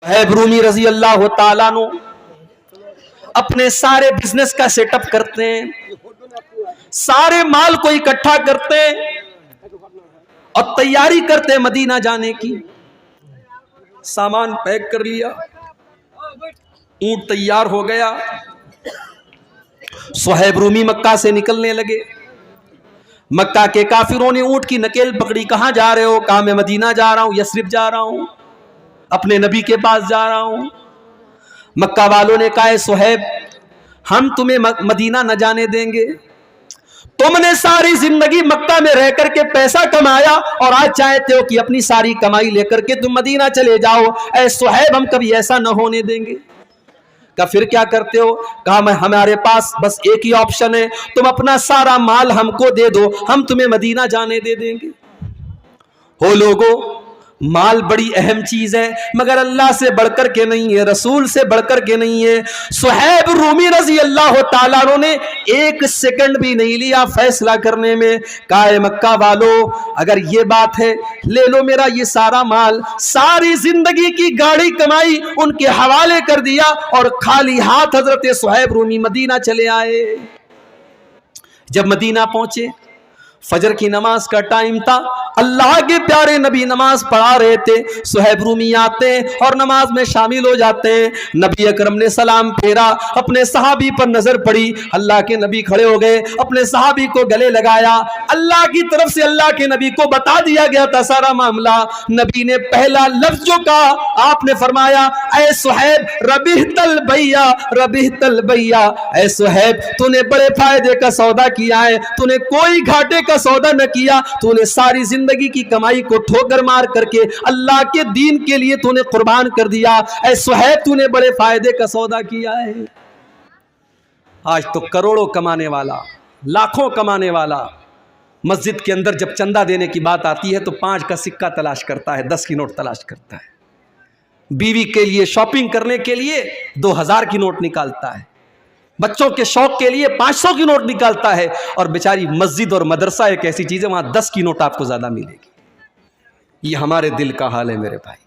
صہیب رومی رضی اللہ تعالیٰ عنہ اپنے سارے بزنس کا سیٹ اپ کرتے ہیں، سارے مال کو اکٹھا کرتے ہیں اور تیاری کرتے ہیں مدینہ جانے کی۔ سامان پیک کر لیا، اونٹ تیار ہو گیا، صہیب رومی مکہ سے نکلنے لگے۔ مکہ کے کافروں نے اونٹ کی نکیل پکڑی، کہاں جا رہے ہو؟ کہا میں مدینہ جا رہا ہوں، یثرب جا رہا ہوں، اپنے نبی کے پاس جا رہا ہوں۔ مکہ والوں نے کہا صہیب ہم تمہیں مدینہ نہ جانے دیں گے، تم نے ساری زندگی مکہ میں رہ کر کے پیسہ کمایا اور آج چاہتے ہو کہ اپنی ساری کمائی لے کر کے تم مدینہ چلے جاؤ، اے صہیب ہم کبھی ایسا نہ ہونے دیں گے۔ کہا پھر کیا کرتے ہو؟ کہا ہمارے پاس بس ایک ہی آپشن ہے، تم اپنا سارا مال ہم کو دے دو، ہم تمہیں مدینہ جانے دے دیں گے۔ ہو لوگوں، مال بڑی اہم چیز ہے مگر اللہ سے بڑھ کر کے نہیں ہے، رسول سے بڑھ کر کے نہیں ہے۔ صہیب رومی رضی اللہ تعالیٰ عنہ نے ایک سیکنڈ بھی نہیں لیا فیصلہ کرنے میں، کہا اے مکہ والو اگر یہ بات ہے لے لو میرا یہ سارا مال، ساری زندگی کی گاڑی کمائی ان کے حوالے کر دیا اور خالی ہاتھ حضرت صہیب رومی مدینہ چلے آئے۔ جب مدینہ پہنچے فجر کی نماز کا ٹائم تھا، اللہ کے پیارے نبی نماز پڑھا رہے تھے، صہیب رومی آتے ہیں اور نماز میں شامل ہو جاتے ہیں۔ نبی اکرم نے سلام پھیرا، اپنے صحابی پر نظر پڑی، اللہ کے نبی کھڑے ہو گئے، اپنے صحابی کو گلے لگایا۔ اللہ کی طرف سے اللہ کے نبی کو بتا دیا گیا تھا سارا معاملہ۔ نبی نے پہلا لفظ جو کہا آپ نے فرمایا اے صہیب ربحت البیع ربحت البیع، اے صہیب تو نے بڑے فائدے کا سودا کیا ہے، تو نے کوئی گھاٹے کا سودا نہ کیا، تو نے ساری زندگی کی کمائی کو ٹھوکر مار کر کے اللہ کے دین کے لیے تو نے قربان کر دیا، اے صہیب تو نے بڑے فائدے کا سودا کیا ہے۔ آج تو کروڑوں کمانے والا، لاکھوں کمانے والا مسجد کے اندر جب چندہ دینے کی بات آتی ہے تو 5 کا سکہ تلاش کرتا ہے، 10 کی نوٹ تلاش کرتا ہے، بیوی کے لیے شاپنگ کرنے کے لیے 2000 کی نوٹ نکالتا ہے، بچوں کے شوق کے لیے 500 کی نوٹ نکالتا ہے، اور بیچاری مسجد اور مدرسہ ایک ایسی چیز ہے وہاں 10 کی نوٹ آپ کو زیادہ ملے گی۔ یہ ہمارے دل کا حال ہے میرے بھائی۔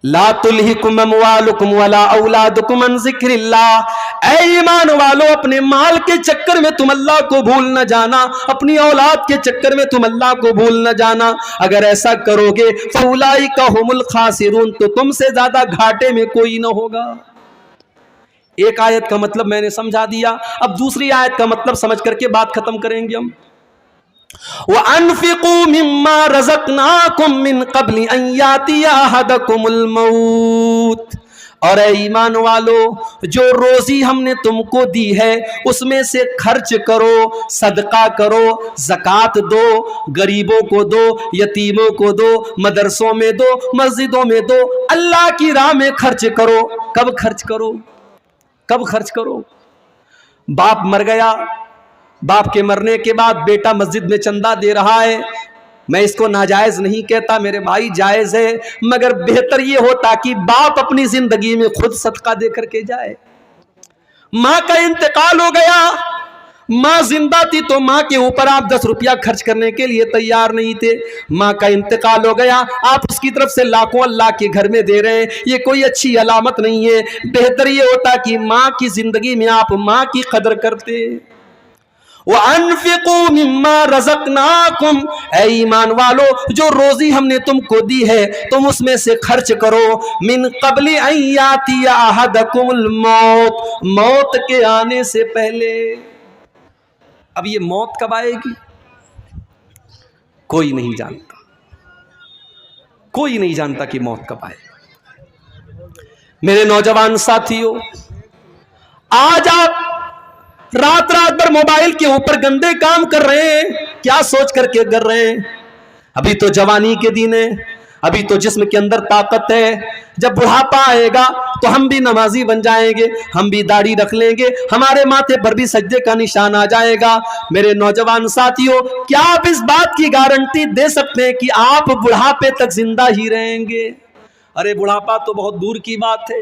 لا تلہکم اموالکم ولا اولادکم عن ذکر اللہ، اے ایمان والو اپنے مال کے چکر میں تم اللہ کو بھول نہ جانا، اپنی اولاد کے چکر میں تم اللہ کو بھول نہ جانا، اگر ایسا کرو گے فاولئک ھم الخاسرون، تو تم سے زیادہ گھاٹے میں کوئی نہ ہوگا۔ ایک آیت کا مطلب میں نے سمجھا دیا، اب دوسری آیت کا مطلب سمجھ کر کے بات ختم کریں گے ہم۔ وَأَنفِقُوا مِمَّا رَزَقْنَاكُم مِّن قَبْلِ أَن يَأْتِيَ أَحَدَكُمُ الْمَوْتُ، اور اے ایمان والو جو روزی ہم نے تم کو دی ہے اس میں سے خرچ کرو، صدقہ کرو، زکوٰۃ دو، غریبوں کو دو، یتیموں کو دو، مدرسوں میں دو، مسجدوں میں دو، اللہ کی راہ میں خرچ کرو۔ کب خرچ کرو؟ کب خرچ کرو؟ باپ مر گیا، باپ کے مرنے کے بعد بیٹا مسجد میں چندہ دے رہا ہے، میں اس کو ناجائز نہیں کہتا میرے بھائی، جائز ہے، مگر بہتر یہ ہوتا کہ باپ اپنی زندگی میں خود صدقہ دے کر کے جائے۔ ماں کا انتقال ہو گیا، ماں زندہ تھی تو ماں کے اوپر آپ 10 روپیہ خرچ کرنے کے لیے تیار نہیں تھے، ماں کا انتقال ہو گیا، آپ اس کی طرف سے لاکھوں اللہ کے گھر میں دے رہے ہیں، یہ کوئی اچھی علامت نہیں ہے۔ بہتر یہ ہوتا کہ ماں کی زندگی میں آپ ماں کی قدر کرتے۔ وَأَنفِقُوا مِمَّا رَزَقْنَاكُمْ، اے ایمان والو جو روزی ہم نے تم کو دی ہے تم اس میں سے خرچ کرو، مِن قَبْلِ أَن يَأْتِيَ أَحَدَكُمُ الْمَوْتُ، موت کے آنے سے پہلے۔ اب یہ موت کب آئے گی کوئی نہیں جانتا، کوئی نہیں جانتا کہ موت کب آئے گی۔ میرے نوجوان ساتھیوں، آج آپ رات بھر موبائل کے اوپر گندے کام کر رہے ہیں، کیا سوچ کر کے کر رہے ہیں؟ ابھی تو جوانی کے دن ہے، ابھی تو جسم کے اندر طاقت ہے، جب بڑھاپا آئے گا تو ہم بھی نمازی بن جائیں گے، ہم بھی داڑھی رکھ لیں گے، ہمارے ماتھے پر بھی سجدے کا نشان آ جائے گا۔ میرے نوجوان ساتھیوں، کیا آپ اس بات کی گارنٹی دے سکتے ہیں کہ آپ بڑھاپے تک زندہ ہی رہیں گے؟ ارے بڑھاپا تو بہت دور کی بات ہے،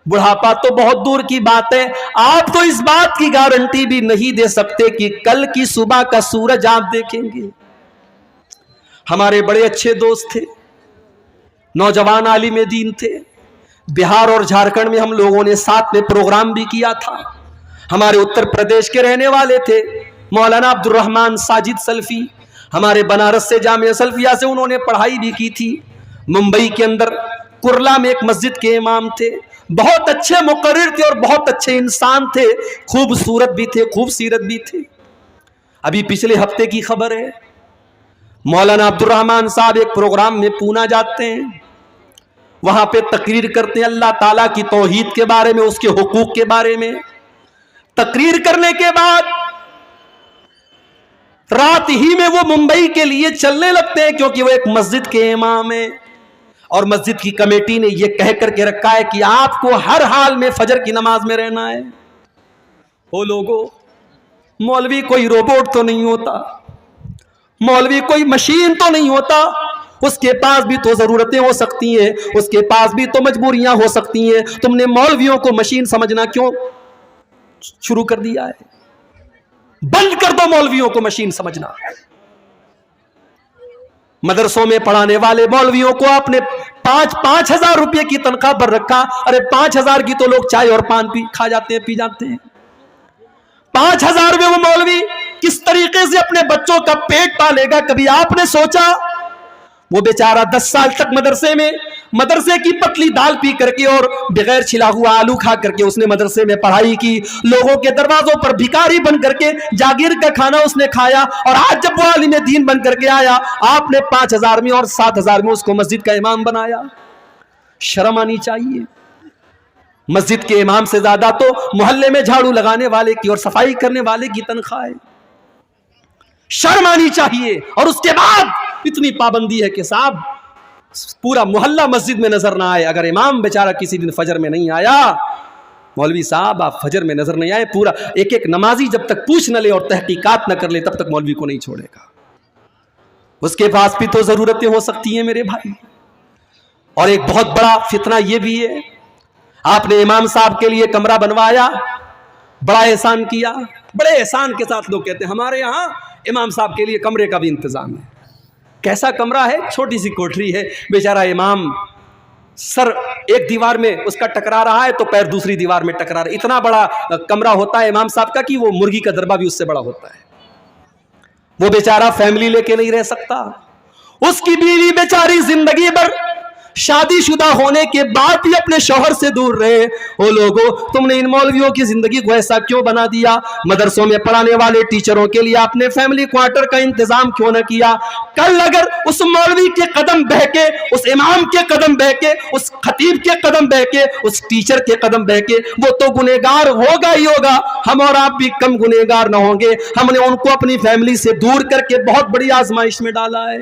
بڑھاپا تو بہت دور کی بات ہے، آپ تو اس بات کی گارنٹی بھی نہیں دے سکتے کہ کل کی صبح کا سورج آپ دیکھیں گے۔ ہمارے بڑے اچھے دوست تھے، नौजवान आलिम दीन थे। बिहार और झारखंड में हम लोगों ने साथ में प्रोग्राम भी किया था। हमारे उत्तर प्रदेश के रहने वाले थे मौलाना अब्दुल रहमान साजिद सल्फी, हमारे बनारस से जामिया सल्फिया से उन्होंने पढ़ाई भी की थी। मुंबई के अंदर कुर्ला में एक मस्जिद के इमाम थे, बहुत अच्छे मुकर्रिर थे और बहुत अच्छे इंसान थे, खूबसूरत भी थे, खूबसीरत भी थे। अभी पिछले हफ्ते की खबर है, मौलाना अब्दुल रहमान साहब एक प्रोग्राम में पूना जाते हैं, वहां पे तकरीर करते हैं अल्लाह ताला की तौहीद के बारे में, उसके हुकूक के बारे में। तकरीर करने के बाद रात ही में वो मुंबई के लिए चलने लगते हैं, क्योंकि वो एक मस्जिद के इमाम है और मस्जिद की कमेटी ने ये कह करके रखा है कि आपको हर हाल में फजर की नमाज में रहना है। ओ लोगों, मौलवी कोई रोबोट तो नहीं होता, मौलवी कोई मशीन तो नहीं होता, उसके पास भी तो जरूरतें हो सकती हैं, उसके पास भी तो मजबूरियां हो सकती हैं। तुमने मौलवियों को मशीन समझना क्यों शुरू कर दिया है? बंद कर दो मौलवियों को मशीन समझना। मदरसों में पढ़ाने वाले मौलवियों को आपने 5-5 हजार रुपए की तनख्वाह पर रखा। अरे 5 हजार की तो लोग चाय और पान खा जाते हैं, पी जाते हैं। 5 हजार में वो मौलवी किस तरीके से अपने बच्चों का पेट पालेगा? कभी आपने सोचा? वो बेचारा 10 साल तक मदरसे की पतली दाल पी करके और बगैर छिला हुआ आलू खा करके उसने मदरसे में पढ़ाई की, लोगों के दरवाजों पर भिखारी बन करके जागीर का खाना उसने खाया, और आज जब वो आलिम दीन बन करके आया, आपने 5 हजार में और 7 हजार में उसको मस्जिद का इमाम बनाया। शर्म आनी चाहिए। मस्जिद के इमाम से ज्यादा तो मोहल्ले में झाड़ू लगाने वाले की और सफाई करने वाले की तनख्वाह है। शर्म आनी चाहिए। और उसके बाद इतनी पाबंदी है कि साहब पूरा मोहल्ला मस्जिद में नजर ना आए। अगर इमाम बेचारा किसी दिन फजर में नहीं आया, मौलवी साहब आप फजर में नजर नहीं आए, पूरा एक एक नमाजी जब तक पूछ न ले और तहकीकात न कर ले तब तक मौलवी को नहीं छोड़ेगा। उसके पास भी तो जरूरतें हो सकती हैं मेरे भाई। और एक बहुत बड़ा फितना यह भी है, आपने इमाम साहब के लिए कमरा बनवाया, बड़ा एहसान किया। बड़े एहसान के साथ लोग कहते हैं हमारे यहां इमाम साहब के लिए कमरे का भी इंतजाम है। कैसा कमरा है? छोटी सी कोठरी है। बेचारा इमाम सर एक दीवार में उसका टकरा रहा है तो पैर दूसरी दीवार में टकरा रहा है। इतना बड़ा कमरा होता है इमाम साहब का कि वो मुर्गी का दरबा भी उससे बड़ा होता है। वो बेचारा फैमिली लेके नहीं रह सकता। उसकी बीवी बेचारी जिंदगी भर शादीशुदा होने के बाद भी अपने शौहर से दूर रहे। ओ लोगों, तुमने इन मौलवियों की जिंदगी को ऐसा क्यों बना दिया? मदरसों में पढ़ाने वाले टीचरों के लिए आपने फैमिली क्वार्टर का इंतजाम क्यों न किया? कल अगर उस मौलवी के कदम बहके, उस इमाम के कदम बहके, उस खतीब के कदम बहके, उस टीचर के कदम बहके, वो तो गुनहगार होगा ही होगा। हम और आप भी कम गुनहगार न होंगे। हमने उनको अपनी फैमिली से दूर करके बहुत बड़ी आजमाइश में डाला है।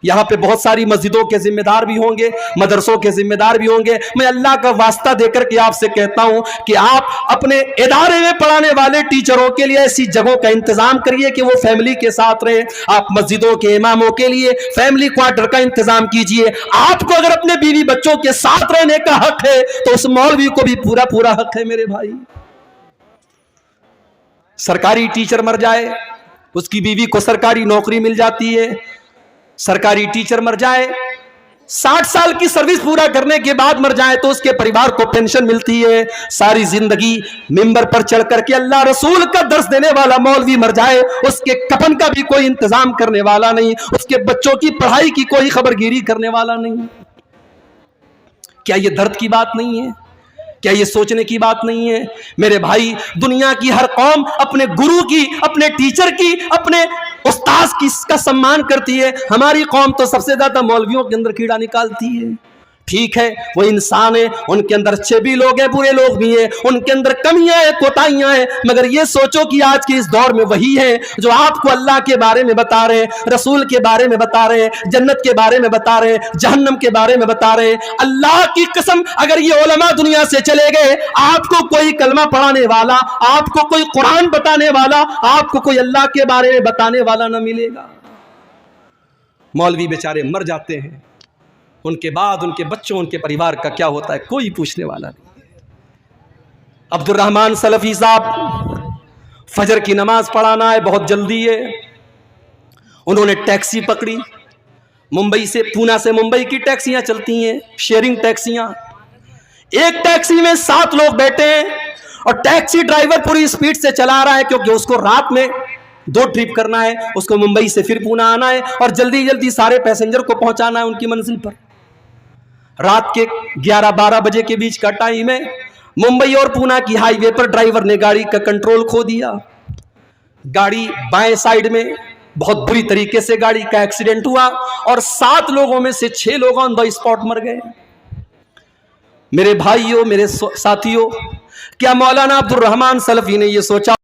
यहां पे बहुत सारी मस्जिदों के जिम्मेदार भी होंगे, मदरसों के जिम्मेदार भी होंगे। मैं अल्लाह का वास्ता देकर के आपसे कहता हूं कि आप अपने इदारे में पढ़ाने वाले टीचरों के लिए ऐसी जगहों का इंतजाम करिए कि वो फैमिली के साथ रहे। आप मस्जिदों के इमामों के लिए फैमिली क्वार्टर का इंतजाम कीजिए। आपको अगर अपने बीवी बच्चों के साथ रहने का हक है तो उस मौलवी को भी पूरा पूरा हक है मेरे भाई। सरकारी टीचर मर जाए, उसकी बीवी को सरकारी नौकरी मिल जाती है। सरकारी टीचर मर जाए, 60 साल की सर्विस पूरा करने के बाद मर जाए तो उसके परिवार को पेंशन मिलती है। सारी जिंदगी मिंबर पर चढ़ करके अल्लाह रसूल का दर्स देने वाला मौलवी मर जाए, उसके कफन का भी कोई इंतजाम करने वाला नहीं, उसके बच्चों की पढ़ाई की कोई खबरगिरी करने वाला नहीं। क्या यह दर्द की बात नहीं है? क्या ये सोचने की बात नहीं है? मेरे भाई, दुनिया की हर कौम अपने गुरु की, अपने टीचर की, अपने उस्ताद की का सम्मान करती है। हमारी कौम तो सबसे ज्यादा मौलवियों के अंदर कीड़ा निकालती है। ठीक है, वो इंसान है, उनके अंदर अच्छे भी लोग हैं, बुरे लोग भी हैं, उनके अंदर कमियां हैं, कोताहियां हैं, मगर ये सोचो कि आज के इस दौर में वही है जो आपको अल्लाह के बारे में बता रहे हैं, रसूल के बारे में बता रहे हैं, जन्नत के बारे में बता रहे हैं, जहन्नम के बारे में बता रहे हैं। अल्लाह की कसम, अगर ये उलमा दुनिया से चले गए, आपको कोई कलमा पढ़ाने वाला, आपको कोई कुरान बताने वाला, आपको कोई अल्लाह के बारे में बताने वाला न मिलेगा। मौलवी बेचारे मर जाते हैं, उनके बाद उनके बच्चों, उनके परिवार का क्या होता है कोई पूछने वाला नहीं। अब्दुल रहमान सलफी साहब, फजर की नमाज पढ़ाना है, बहुत जल्दी है। उन्होंने टैक्सी पकड़ी, मुंबई से, पूना से मुंबई की टैक्सियां चलती हैं, शेयरिंग टैक्सियां। एक टैक्सी में 7 लोग बैठे हैं और टैक्सी ड्राइवर पूरी स्पीड से चला रहा है, क्योंकि उसको रात में 2 ट्रिप करना है, उसको मुंबई से फिर पूना आना है और जल्दी जल्दी सारे पैसेंजर को पहुंचाना है उनकी मंजिल पर। रात के 11-12 बजे के बीच का टाइम है। मुंबई और पूना की हाईवे पर ड्राइवर ने गाड़ी का कंट्रोल खो दिया। गाड़ी बाएं साइड में, बहुत बुरी तरीके से गाड़ी का एक्सीडेंट हुआ और 7 लोगों में से 6 लोग ऑन द स्पॉट मर गए। मेरे भाइयों, मेरे साथियों, क्या मौलाना अब्दुल रहमान सलफी ने यह सोचा